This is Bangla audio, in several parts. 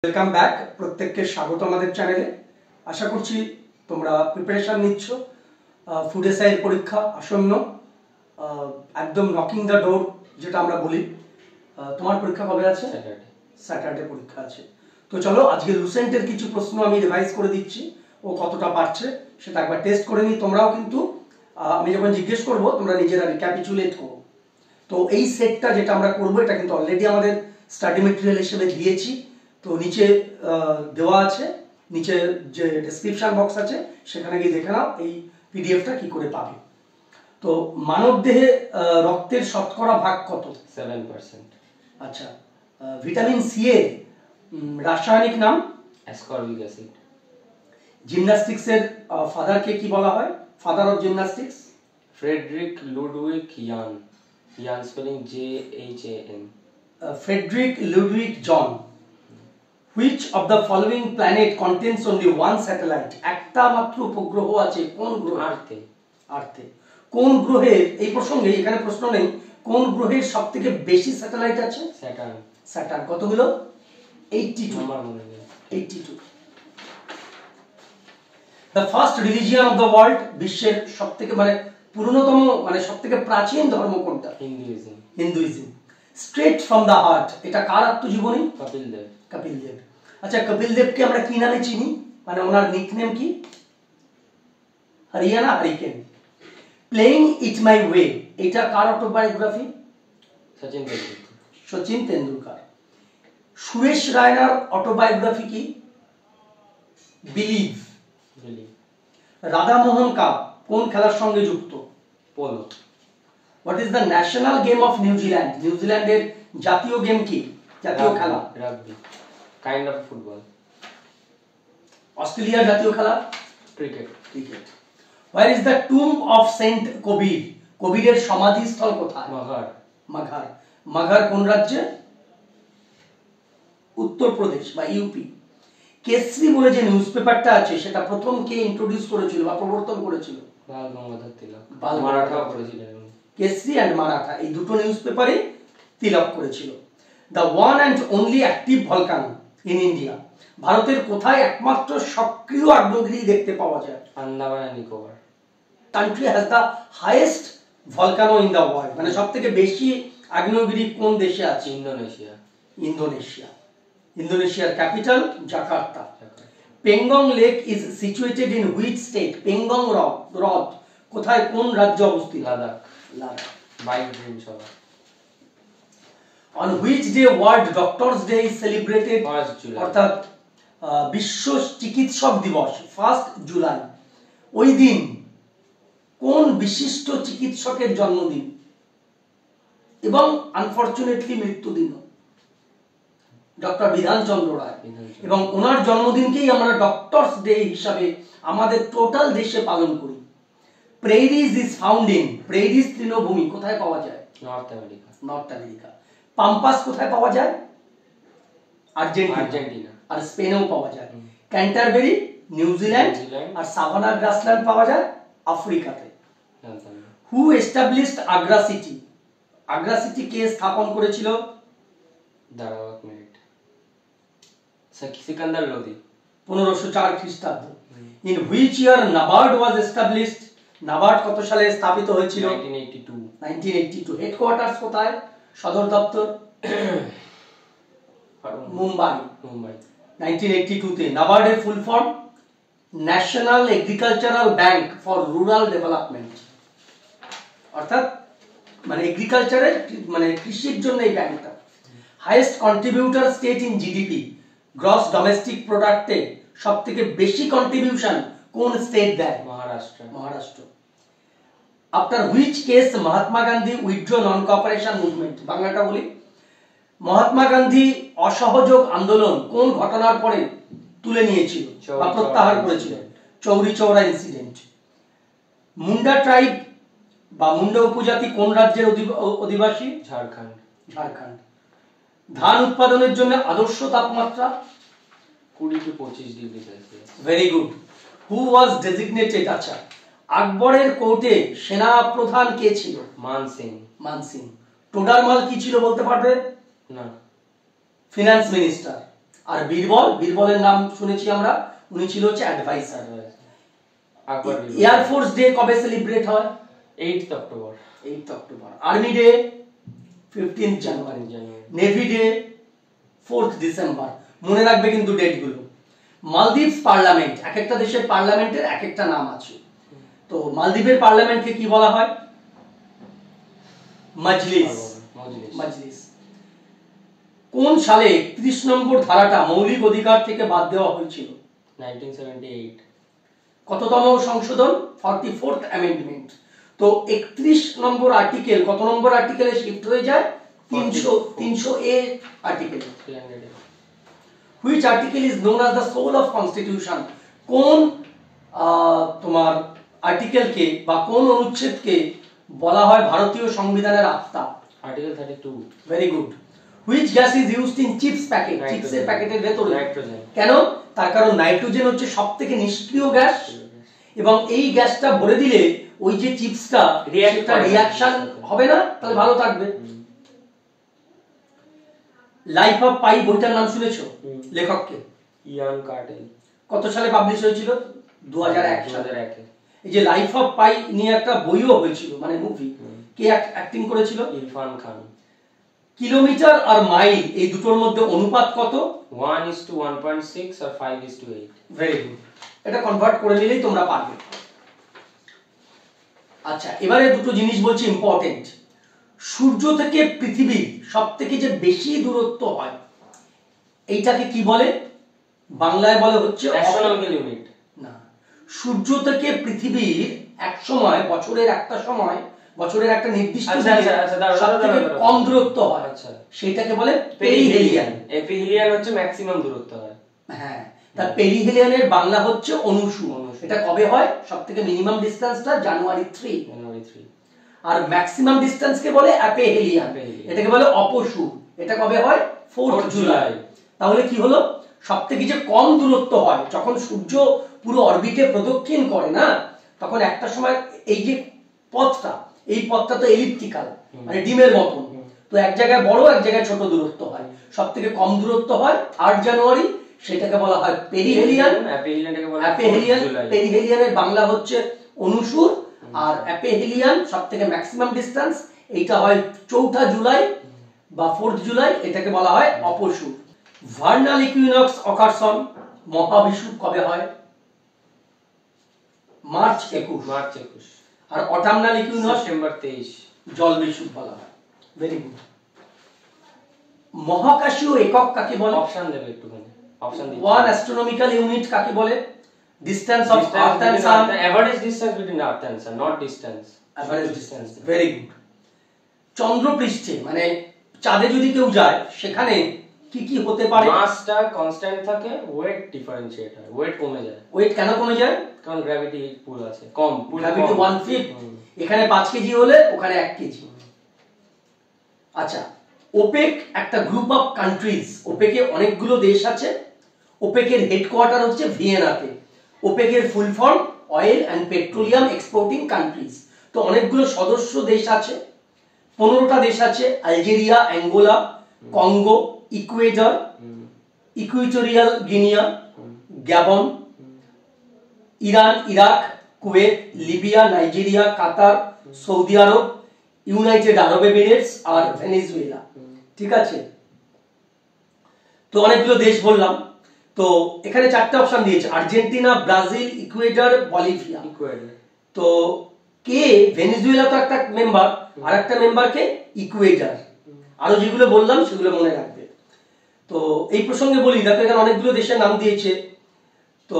Welcome back. প্রত্যেককে স্বাগত আমাদের চ্যানেলে। আশা করছি তোমরা প্রিপারেশন নিচ্ছ। ফুড এসআই পরীক্ষা আসন্ন, একদম নকিং দ্য ডোর যেটা আমরা বলি। তোমার পরীক্ষা কবে আছে? স্যাটারডে পরীক্ষা আছে। তো চলো আজকে লুসেন্টের কিছু প্রশ্ন আমি রিভাইজ করে দিচ্ছি, ও কতটা পারছে সেটা একবার টেস্ট করে নিই। তোমরাও কিন্তু আমি যখন জিজ্ঞেস করবো তোমরা নিজেরা রিক্যাপিচুলেট করো। তো এই সেটটা যেটা আমরা করবো এটা কিন্তু অলরেডি আমাদের স্টাডি মেটেরিয়াল হিসেবে দিয়েছি। তো নিচে দেওয়া আছে, নিচে যে ডেসক্রিপশন বক্স আছে সেখানে গিয়ে দেখে নাও এই পিডিএফটা কি করে পাবে। তো মানব দেহে রক্তের শতকরা ভাগ কত? 7%। আচ্ছা, ভিটামিন সি এর রাসায়নিক নাম? Ascorbic acid. জিমন্যাস্টিক্স এর ফাদারকে কি বলা হয়? Father of gymnastics? Friedrich Ludwig Jahn. Jahn spelling JHAN। Friedrich Ludwig Jahn. Which of the following planet contains only one satellite? একটা মাত্র উপগ্রহ আছে। কোন গ্রহ? আর্থে। আর্থে। কোন গ্রহের, এই প্রসঙ্গে এখানে প্রশ্ন নেই, কোন গ্রহের সবথেকে বেশি স্যাটেলাইট আছে? স্যাটার্ন। স্যাটার্ন। কতগুলো? 82। আমার মনে নেই। 82। The first religion of the world, বিশ্বের সবথেকে পুরনোতম সবথেকে প্রাচীন ধর্ম কোনটা? Hinduism. Hinduism. Straight from the heart, এটা কার আত্মজীবনী? কপিল দেব। কপিল দেব। আচ্ছা, কপিল দেবকে আমরা কি নামে চিনি, ওনার নিকনেম কি? Haryana hurricane. Playing it my way, এটা কার অটোবায়োগ্রাফি? সচিন তেন্ডুলকর। সচিন তেন্ডুলকর। সুরেশ রায়নার অটোবায়োগ্রাফি কি? বিলিভ। রাধামোহন কাপ কোন খেলার সঙ্গে যুক্ত? Polo. What is the national game of New Zealand? নিউজিল্যান্ডের জাতীয় গেম কি, জাতীয় খেলা? রাগবি। Kind of football. অস্ট্রেলিয়ার জাতীয় খেলা? Cricket. Cricket. Where is the tomb of saint Kabir? কবিরের সমাধিস্থল কোথায়? মাঘার। মাঘার। মাঘার কোন রাজ্যে? উত্তরপ্রদেশ বা ইউপি। কেসরি বলে যে নিউজ পেপারটা আছে সেটা প্রথম কে ইন্ট্রোডিউস করেছিল বা প্রবর্তন করেছিল? বাল গঙ্গাধর তিলক। বাল মারাঠাও করেছিলেন। কেসরি অ্যান্ড মারাঠা এই দুটো নিউজ পেপারে তিলক করেছিল। The one and only active volcano in India, ভারতের কোথায় একমাত্র সক্রিয় আগ্নেয়গিরি দেখতে পাওয়া যায়? Andaman and Nicobar. Country has the highest volcano in the world, সবথেকে বেশি আগ্নেয়গিরি কোন দেশে আছে? ইন্দোনেশিয়া। ইন্দোনেশিয়া। ইন্দোনেশিয়ার capital Jakarta. Pangong lake is situated in which state? Pangong হ্রদ কোথায়, কোন রাজ্যে অবস্থিত? লাদাখ। লাদাখ। বাইক ড্রিম সভা। On which day World Doctors Day is celebrated? 1 July. অর্থাৎ বিশ্ব চিকিৎসক দিবস 1 জুলাই। ওই দিন কোন বিশিষ্ট চিকিৎসকের জন্মদিন এবং আনফরচুনেটলি মৃত্যুদিন? ডক্টর বিধানচন্দ্র রায়। এবং ওনার জন্মদিনকেই আমরা ডক্টরস ডে হিসাবে আমাদের টোটাল দেশে পালন করি। Prairie is found in, prairie তৃণভূমি কোথায় পাওয়া যায়? North America. North America. Pampas কোথায় পাওয়া যায়? আর্জেন্টিনা। আর স্পেনেও পাওয়া যায়। ক্যান্টারবেরি নিউজিল্যান্ড, আর সাভানা গ্রাসল্যান্ড পাওয়া যায় আফ্রিকাতে। Who established Agra city? Agra city কে স্থাপন করেছিল? দাঁড়াও এক মিনিট। সিকান্দার লোদি। 1504 খ্রিস্টাব্দ। In which year NABARD was established? NABARD কত সালে স্থাপিত হয়েছিল? 1982। হেডকোয়ার্টার্স কোথায়, সদর দপ্তর? মুম্বাই। 1982 তে। নাবার্ডের full form? National agricultural bank for rural development. অর্থাৎ এগ্রিকালচারের কৃষির জন্য এই ব্যাংকটা। Highest contributor state in GDP, gross domestic প্রোডাক্টে সবথেকে বেশি কন্ট্রিবিউশন কোন স্টেট দেয়? Maharashtra. Maharashtra. After which case Mahatma Gandhi withdraw non cooperation movement? বাংলাটা বলি। মহাত্মা গান্ধী অসহযোগ আন্দোলন কোন ঘটনার পরে তুলে নিয়েছিল বা প্রত্যাহার করেছিল? চৌরি চৌরা ইনসিডেন্ট। মুন্ডা ট্রাইব বা মুন্ডা উপজাতি কোন রাজ্যের অধিবাসী? ঝাড়খণ্ড। ঝাড়খণ্ড। ধান উৎপাদনের জন্য আদর্শ তাপমাত্রা? 20 to 25 degree Celsius. Very good. Who was designated? আচ্ছা, আকবরের কোর্টে সেনা প্রধান কে ছিল? মান সিং। মান সিং। টোডারমাল কি ছিল বলতে পারবে? না। Finance minister. আর বীরবলের নাম শুনেছি আমরা, উনি ছিল হচ্ছে adviser. Akbar air force day কবে সেলিব্রেট হয়? 8th October. 8th October. Army day 15th January. Navy day 4th December. মনে রাখবে কিন্তু ডেটগুলো। মালদ্বীপস পার্লামেন্ট, এক একটা দেশের পার্লামেন্টের এক একটা নাম আছে। তো মালদ্বীপের পার্লামেন্টকে কি বলা হয়? মজলিস। মজলিস। কোন সালে 31 নম্বর ধারাটা মৌলিক অধিকার থেকে বাদ দেওয়া হয়েছিল? 1978। কততম সংশোধন? 44th amendment. তো 31 নম্বর আর্টিকেল কত নম্বর আর্টিকেলে শিফট হয়ে যায়? 300 A article. 300 A. Which article is known as the soul of constitution? কোন তোমার আর্টিকেলকে বা কোন অনুচ্ছেদকে বলা হয় ভারতীয় সংবিধানের আত্মা? Article 32। Very good. Which gas is used in chips packet? Chips এর প্যাকেটের ভেতরে নাইট্রোজেন। কেন? তার কারণ নাইট্রোজেন হচ্ছে সবথেকে নিষ্ক্রিয় গ্যাস, এবং এই গ্যাসটা ভরে দিলে ওই যে চিপসটা সেটা রিঅ্যাকশন হবে না, তাহলে ভালো থাকবে। লাইফ অফ পাই বইটার নাম শুনেছো? লেখককে? ইয়ান কার্টেল। কত সালে পাবলিশ হয়েছিল? 2001 সালে। 2001 এ। এই যে লাইফ অফ পাই নিয়ে একটা বইও হয়েছিল, মানে মুভি। কে অ্যাক্টিং করেছিল? ইরফান খান। কিলোমিটার আর মাইল এই দুটোর মধ্যে অনুপাত কত? 1:1.6 আর 5:8। Very good. এটা কনভার্ট করে নিলেই তোমরা পারবে। আচ্ছা, এবারে দুটো জিনিস বলছি ইম্পর্টেন্ট। সূর্য থেকে পৃথিবীর সবথেকে যে বেশি দূরত্ব হয় এইটাকে কি বলে? বাংলায় বলে হচ্ছে অ্যাস্ট্রোনমিক্যাল ইউনিট। না, সূর্য থেকে পৃথিবীর এক সময়, বছরের একটা সময়, বছরের একটা নির্দিষ্ট সবথেকে কম দূরত্ব হয়, সেটাকে বলে পেরিহেলিয়ান। এপিহেলিয়ান হচ্ছে ম্যাক্সিমাম দূরত্ব হয়। হ্যাঁ, তার পেরিহেলিয়ানের বাংলা হচ্ছে অনুসু। এটা কবে হয়? সবথেকে মিনিমাম ডিসটেন্সটা জানুয়ারি 3। আর ম্যাক্সিমাম ডিসটেন্স কে বলে অ্যাপেহেলিয়ান, এটাকে বলে অপসু। এটা কবে হয়? 4th জুলাই। তাহলে কি হলো? সবথেকে যে কম দূরত্ব হয় যখন সূর্য পুরো অরবিটে প্রদক্ষিণ করে না, তখন একটা সময় এই যে পথটা, এই পথটা তো এলিপ্টিক্যাল, মানে ডিমের মতন। তো এক জায়গায় বড়, এক জায়গায় ছোট দূরত্ব হয়। সবথেকে কম দূরত্ব হয় 8 জানুয়ারি, সেটাকে বলা হয় পেরিহেলিয়ান। পেরিহেলিয়ানের বাংলা হচ্ছে অনুসুর, আর অ্যাপেহেলিয়ান সবথেকে ম্যাক্সিমাম ডিসটেন্স, এইটা হয় 4 জুলাই বা 4th জুলাই, এটাকে বলা হয় অপসুর। ভার্নাল ইকুইনক্স অকারসন, মহাবিষুব কবে হয়? মার্চ 21। আর অটামনাল ইকুইনক্স সেপ্টেম্বর 23। জল বিষুব বলা হয়। Very good. মহাকাশীয় একক কাকে বলে? অপশন দেবে একটুখানি, অপশন দিচ্ছি। 1 অ্যাস্ট্রোনমিক্যাল ইউনিট কাকে বলে? Distance of earth and sun. Average distance between earth and sun, not distance. Average distance. Very good. চন্দ্রপৃষ্ঠে মানে চাঁদে যদি কেউ যায়, সেখানে কি কি হতে পারে? মাসটা কনস্ট্যান্ট থাকে, ওয়েট ডিফারেন্সিয়েট হয়, ওয়েট কমে যায়। ওয়েট কেন কমে যায়? কারণ গ্র্যাভিটি পুল আছে, কম পুল, গ্র্যাভিটি 1/5। এখানে 5 কেজি হলে ওখানে 1 কেজি। আচ্ছা, ওপেক একটা গ্রুপ অফ কান্ট্রিজ। ওপেকে অনেকগুলো দেশ আছে। ওপেকের হেডকোয়ার্টার হচ্ছে ভিয়েনাতে। ওপেকের full form oil and petroleum exporting countries. তো অনেকগুলো সদস্য দেশ আছে। 15টা দেশ আছে: Algeria, Angola, Congo, Ecuador, Equatorial Guinea, Gabon, Iran, Iraq, Kuwait, Libya, Nigeria, Qatar, Saudi Arabia, United Arab Emirates আর ভেনেজুয়েলা। ঠিক আছে? তো অনেকগুলো দেশ বললাম। তো এখানে 4টে অপশন দিয়েছে: আর্জেন্টিনা, ব্রাজিল, ইকুয়েডর, বলিভিয়া। তো কে? ভেনেজুয়েলা তো একটা মেম্বার, আর একটা মেম্বার কে? ইকুয়েডর। আরো যেগুলো বললাম সেগুলো মনে রাখবে। তো এই প্রসঙ্গে বলি, দেখো এখানে অনেকগুলো দেশের নাম দিয়েছে। তো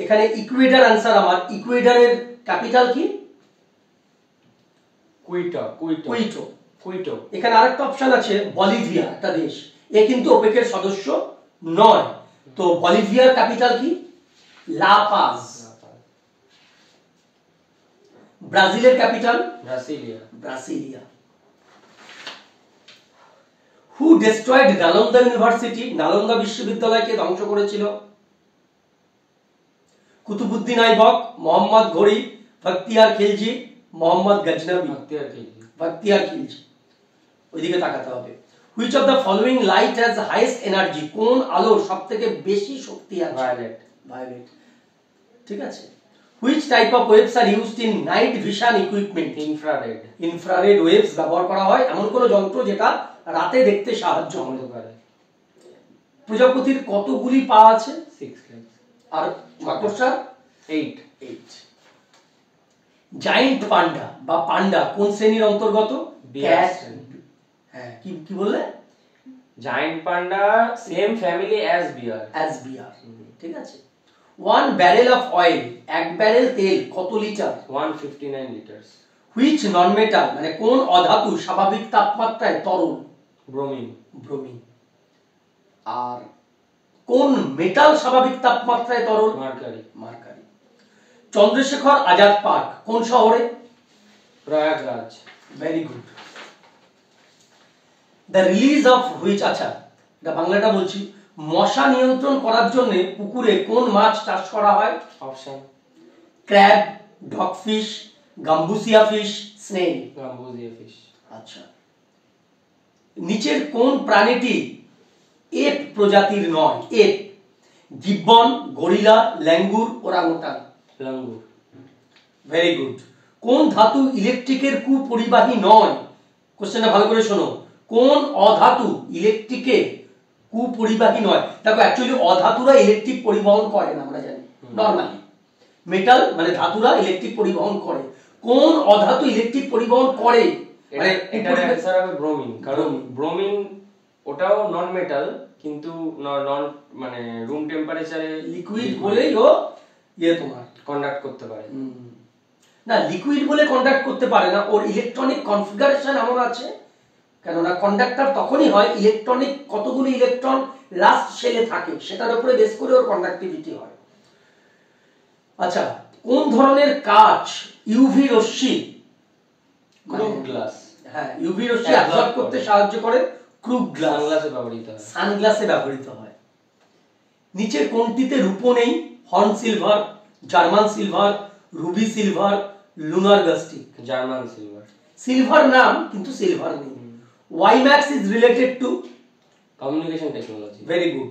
এখানে ইকুয়েডর আনসার আমার। ইকুয়েডরের ক্যাপিটাল কি? কুইটো। এখানে আরেকটা অপশন আছে বলিভিয়া, একটা দেশ। এ কিন্তু ওপেকের সদস্য নয়। তো বলিভিয়ার ক্যাপিটাল কি? লা পাজ। ব্রাজিলের ক্যাপিটাল? ব্রাসিলিয়া। হু ডেস্ট্রয়েড নালন্দা ইউনিভার্সিটি? নালন্দা বিশ্ববিদ্যালয়কে ধ্বংস করেছিল? কুতুবুদ্দিন আইবক, মোহাম্মদ ঘোরি, বখতিয়ার খিলজি, মোহাম্মদ গজনবী। বখতিয়ার খিলজি। ওইদিকে তাকাতে হবে। Which of the following light has highest energy, কোন আলোর সবথেকে বেশি শক্তি আছে? ভায়োলেট। ভায়োলেট, ঠিক আছে। Which type of waves are used in night vision equipment? Infrared. Infrared waves ব্যবহার করা হয় এমন কোন যন্ত্র যেটা রাতে দেখতে সাহায্য করে। প্রজাপতির কতগুলি পা আছে? 6 legs। আর মাকড়সার? 8। জায়ান্ট পান্ডা বা পান্ডা কোন শ্রেণীর অন্তর্গত? বিয়ার। হ্যাঁ, কি কি বললে? জায়ান্ট পান্ডা সেম ফ্যামিলি অ্যাজ বিয়ার। ঠিক আছে। ওয়ান ব্যারেল অফ অয়েল, এক ব্যারেল তেল কত লিটার? 159 লিটারস। হুইচ নন মেটাল মানে কোন অধাতু স্বাভাবিক তাপমাত্রায় তরল? ব্রোমিন। আর কোন মেটাল স্বাভাবিক তাপমাত্রায় তরল? মার্কারি। চন্দ্রশেখর আজাদ পার্ক কোন শহরে? Prayagraj. Very good. The release of which, আচ্ছা এটা বাংলাটা বলছি, মশা নিয়ন্ত্রণ করার জন্য পুকুরে কোন মাছ চাষ করা হয়? Option: crab, dogfish, gambusia fish, snail. Gambusia fish. আচ্ছা, নিচের কোন প্রাণীটি এপ প্রজাতির নয়? Ape: gibbon, gorilla, langur, orangutan. Langur. Very good. কোন ধাতু ইলেকট্রিকের কুপরিবাহী নয়? কোশ্চেনটা ভালো করে শোনো। কোন অধাতু ইলেকট্রিকের কুপরিবাহী নয়? দেখো অ্যাকচুয়ালি অধাতুরা ইলেকট্রিক পরিবহন করে না, আমরা জানি নরমালি। মেটাল মানে ধাতুরা ইলেকট্রিক পরিবহন করে। কোন অধাতু ইলেকট্রিক পরিবহন করে? মানে এটার অ্যানসার হবে ব্রোমিন, কারণ ব্রোমিন ওটাও নন মেটাল কিন্তু নন মানে রুম টেম্পারেচারে লিকুইড বলেই ও তোমার কন্ডাক্ট করতে পারে না। লিকুইড বলে কন্ডাক্ট করতে পারে না, ওর ইলেকট্রনিক কনফিগারেশন এমন আছে। কেননা কন্ডাক্টর তখনই হয় ইলেকট্রনিক কতগুলো ইলেকট্রন লাস্ট শেলে থাকে সেটার উপরে বেস করে ওর কন্ডাক্টিভিটি হয়। আচ্ছা, কোন ধরনের কাঁচ ইউভি রশ্মি ক্রুগ গ্লাস, হ্যাঁ ইউভি রশ্মি অ্যাবজর্ব করতে সাহায্য করে? ক্রুগ গ্লাস সানগ্লাসে ব্যবহৃত হয়। নিচে কোনটিতে রূপো নেই? Horn silver, German silver, ruby silver, lunar caustic. German silver. Silver নাম কিন্তু সিলভার নেই। WiMAX is related to communication technology. Very good.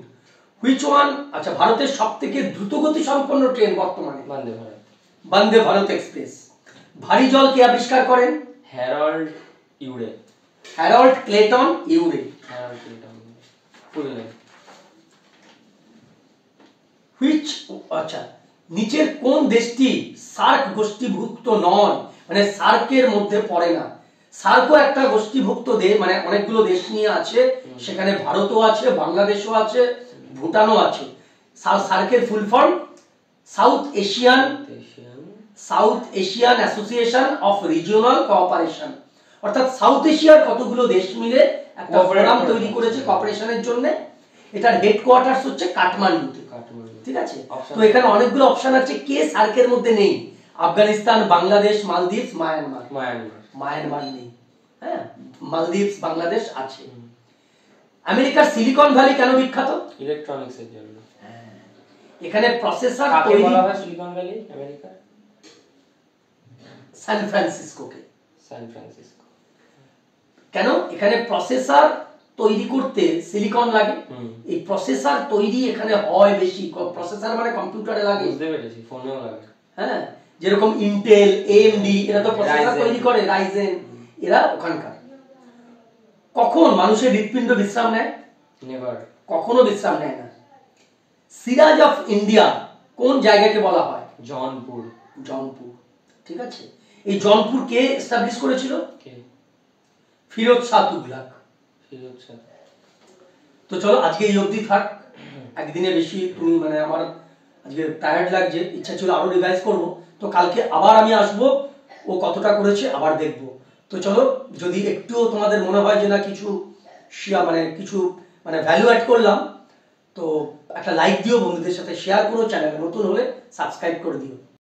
Which one, আচ্ছা ভারতের সবথেকে দ্রুতগতি সম্পন্ন ট্রেন বর্তমানে? বন্দে ভারত। বন্দে ভারত এক্সপ্রেস। ভারী জল কে আবিষ্কার করেন? Harold Urey. Harold Clayton Urey. Harold Clayton full name. Which, আচ্ছা নিচের কোন দেশটি সার্ক গোষ্ঠীভুক্ত নয়, মানে সার্কের মধ্যে পড়ে না? সার্কও একটা গোষ্ঠীভুক্ত দেশ, মানে অনেকগুলো দেশ নিয়ে আছে, সেখানে ভারতও আছে, বাংলাদেশও আছে, ভুটানও আছে। সার্কের full form South Asian Association of Regional Cooperation. অর্থাৎ সাউথ এশিয়ার কতগুলো দেশ মিলে একটা ফোরাম তৈরি করেছে কোঅপারেশনের জন্য। এটার হেডকোয়ার্টারস হচ্ছে কাঠমান্ডুতে। ঠিক আছে, তো এখানে অনেকগুলো অপশন আছে, কে সার্কের মধ্যে নেই? আফগানিস্তান, বাংলাদেশ, মালদ্বীপ, মায়ানমার নেই। হ্যাঁ, মালদ্বীপ, বাংলাদেশ আছে। আমেরিকার সিলিকন ভ্যালি কেন বিখ্যাত? ইলেকট্রনিক্স এর জন্য। এখানে প্রসেসর কাকে বলা হয় Silicon Valley America? San Francisco. কেন? এখানে প্রসেসর তৈরি করতে সিলিকন লাগে। এই প্রসেসর তৈরি এখানে হয় বেশি। প্রসেসর মানে কম্পিউটারে লাগে, বুঝতে পেরেছি, ফোনেও লাগে। হ্যাঁ, যেরকম ইন্টেল, এএমডি এরা তো প্রসেসর তৈরি করে, রাইজেন এরা ওখানকার। কখন মানুষের হৃৎপিণ্ড বিশ্রাম নেয়? নেভার। কখনো বিশ্রাম নেয় না। সিরাজ অফ ইন্ডিয়া কোন জায়গাকে বলা হয়? জৌনপুর। ঠিক আছে, এই জৌনপুর কে এস্টাবলিশ করেছিল? ফিরোজ শাহ তুগলক। তো চলো আজকে এই অবধি থাক। একদিনে বেশি তুমি মানে আমার আজকে টায়ার্ড লাগছে, ইচ্ছা ছিল আরো রিভাইজ করব। তো কালকে আবার আমি আসবো, ও কতটা করেছে আবার দেখব। তো চলো, যদি একটুও তোমাদের মনে হয় যে না কিছু কিছু ভ্যালু অ্যাড করলাম, তো একটা লাইক দিও, বন্ধুদের সাথে শেয়ার করো, চ্যানেলে নতুন হলে সাবস্ক্রাইব করে দিও।